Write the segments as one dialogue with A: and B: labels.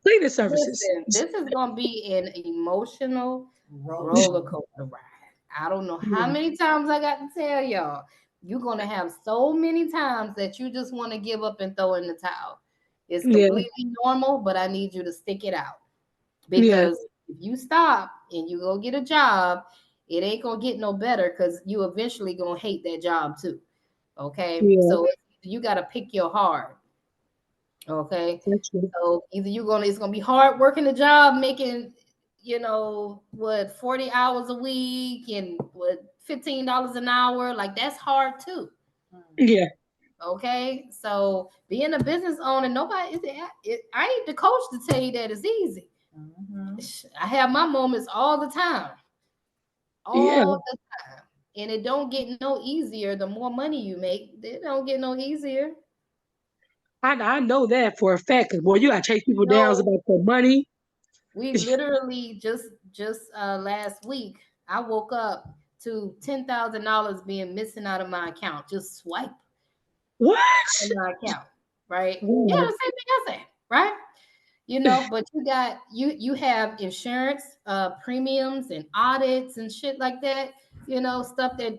A: cleaning services.
B: Listen, this is gonna be an emotional roller coaster ride. I don't know how
A: Yeah.
B: many times I got to tell y'all. You're gonna have so many times that you just want to give up and throw in the towel. It's
A: Yeah.
B: completely normal, but I need you to stick it out
A: Yeah.
B: because if you stop and you go get a job, it ain't gonna get no better because you eventually gonna hate that job too. Okay,
A: Yeah.
B: so you got to pick your heart. Okay,
A: That's true.
B: so either it's gonna be hard working the job, making what 40 hours a week and what $15 an hour, like that's hard too.
A: Yeah.
B: Okay, so being a business owner, I ain't the coach to tell you that it's easy. I have my moments all the time,
A: Yeah.
B: all the time, and it don't get no easier. The more money you make, it don't get no easier.
A: I know that for a fact. 'Cause, boy, you gotta chase people down
B: No,
A: about their money.
B: we literally just last week I woke up to $10,000 being missing out of my account. Just swipe
A: What?
B: in my account, right? Yeah,
A: Yeah.
B: the same thing I said, right? But you have insurance premiums and audits and shit like that. Stuff that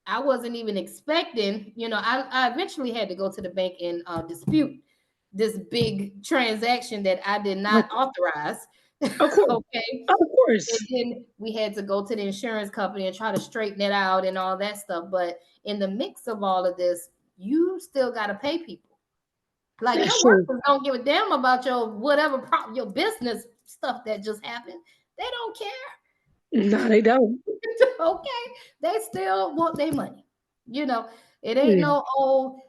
B: I wasn't even expecting. I eventually had to go to the bank and dispute this big transaction that I did not authorize.
A: Of course.
B: Okay.
A: Of
B: And
A: course.
B: then we had to go to the insurance company and try to straighten it out and all that stuff. But in the mix of all of this, you still got to pay people. Like your
A: That's true.
B: workers don't give a damn about your your business stuff that just happened. They don't care.
A: No, they don't.
B: Okay. They still want their money. You know, it ain't
A: Yeah.
B: no, oh,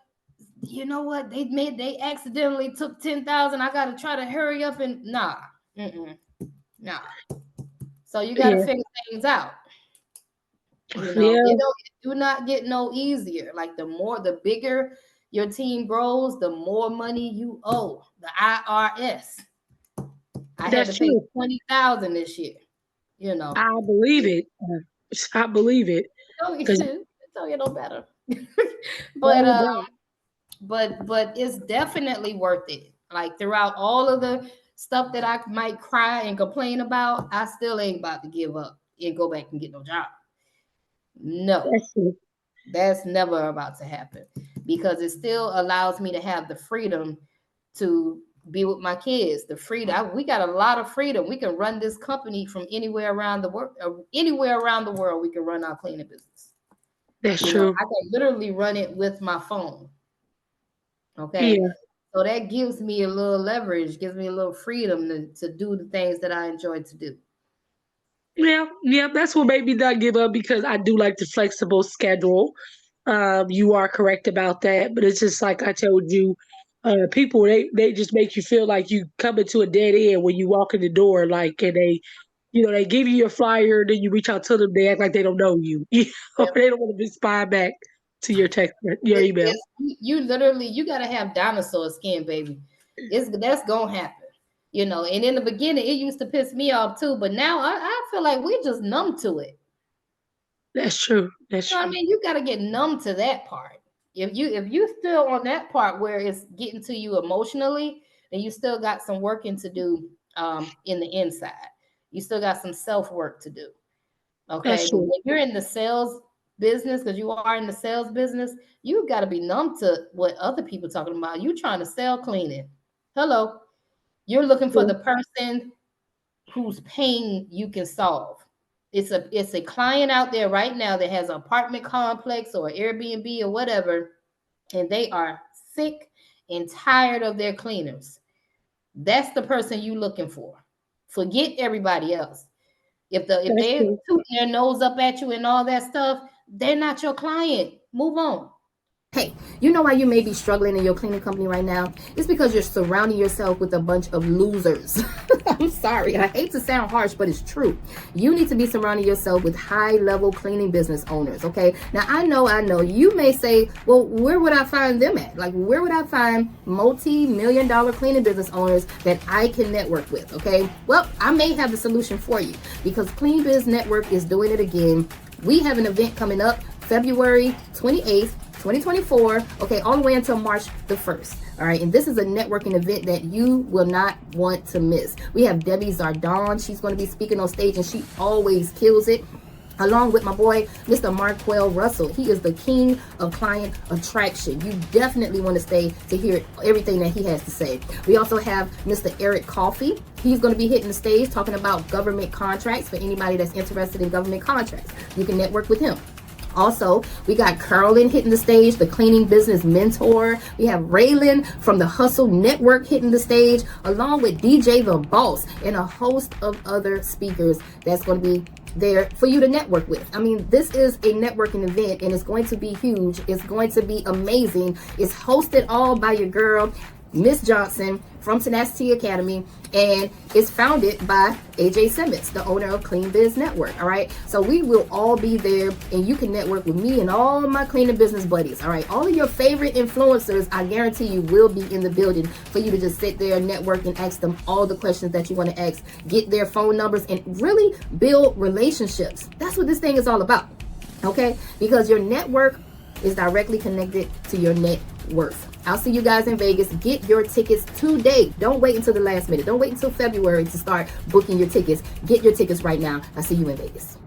B: you know what? They accidentally took 10,000. I gotta try to hurry up and nah. Mm-mm, nah. So you gotta
A: Yeah.
B: figure things out.
A: Yeah.
B: It don't do not get no easier. Like the bigger your team grows, the more money you owe the IRS. I had to
A: That's
B: pay
A: true.
B: 20,000 this year. You know,
A: I believe it. I believe it.
B: don't you
A: Because
B: don't get no better. but
A: oh God.
B: but it's definitely worth it. Like throughout all of the stuff that I might cry and complain about, I still ain't about to give up and go back and get no job. No.
A: That's true.
B: That's never about to happen because it still allows me to have the freedom to be with my kids. The freedom, we got a lot of freedom. We can run this company from anywhere around the world. Anywhere around the world, we can run our cleaning business.
A: That's true.
B: I can literally run it with my phone. Okay,
A: Yeah.
B: so that gives me a little leverage, gives me a little freedom to do the things that I enjoy to do.
A: Yeah. Yeah. That's what made me not give up because I do like the flexible schedule. You are correct about that, but it's just like I told you, people they just make you feel like you come into a dead end when you walk in the door, like and they give you your flyer, then you reach out to them, they act like they don't know you. They don't want to respond back to your text, your email.
B: You literally you gotta have dinosaur skin, baby. That's gonna happen. And in the beginning it used to piss me off too, but now I feel like we're just numb to it.
A: That's true. That's
B: You know what I
A: true.
B: mean? You gotta get numb to that part. If you still on that part where it's getting to you emotionally, then you still got some working to do in the inside. You still got some self-work to do. Okay.
A: That's
B: But
A: true.
B: when you're in the sales business, because you are in the sales business, you got to be numb to what other people talking about. You trying to sell cleaning. Hello. You're looking for
A: Yeah.
B: the person whose pain you can solve. It's a client out there right now that has an apartment complex or Airbnb or whatever, and they are sick and tired of their cleaners. That's the person you looking for. Forget everybody else. If
A: That's
B: they
A: true.
B: toot their nose up at you and all that stuff, they're not your client. Move on. Hey, you know why you may be struggling in your cleaning company right now? It's because you're surrounding yourself with a bunch of losers. I'm sorry. I hate to sound harsh, but it's true. You need to be surrounding yourself with high-level cleaning business owners, okay? Now, I know. You may say, well, where would I find them at? Like, where would I find multi-million-dollar cleaning business owners that I can network with, okay? Well, I may have the solution for you because Clean Biz Network is doing it again. We have an event coming up February 28th, 2024, okay, all the way until March the 1st. All right, and this is a networking event that you will not want to miss. We have Debbie Zardon. She's going to be speaking on stage, and she always kills it, along with my boy, Mr. Marquell Russell. He is the king of client attraction. You definitely want to stay to hear everything that he has to say. We also have Mr. Eric Coffey. He's going to be hitting the stage talking about government contracts for anybody that's interested in government contracts. You can network with him. Also, we got Carolyn hitting the stage, the cleaning business mentor. We have Raylan from the Hustle Network hitting the stage, along with DJ The Boss and a host of other speakers that's going to be there for you to network with. I mean, this is a networking event, and it's going to be huge. It's going to be amazing. It's hosted all by your girl, Miss Johnson from Tenacity Academy, and it's founded by AJ Simmons, the owner of Clean Biz Network. All right, so we will all be there, and you can network with me and all my cleaning business buddies. All right, all of your favorite influencers, I guarantee you, will be in the building for you to just sit there, network, and ask them all the questions that you want to ask, get their phone numbers, and really build relationships. That's what this thing is all about. Okay, because your network is directly connected to your net worth. I'll see you guys in Vegas. Get your tickets today. Don't wait until the last minute. Don't wait until February to start booking your tickets. Get your tickets right now. I'll see you in Vegas.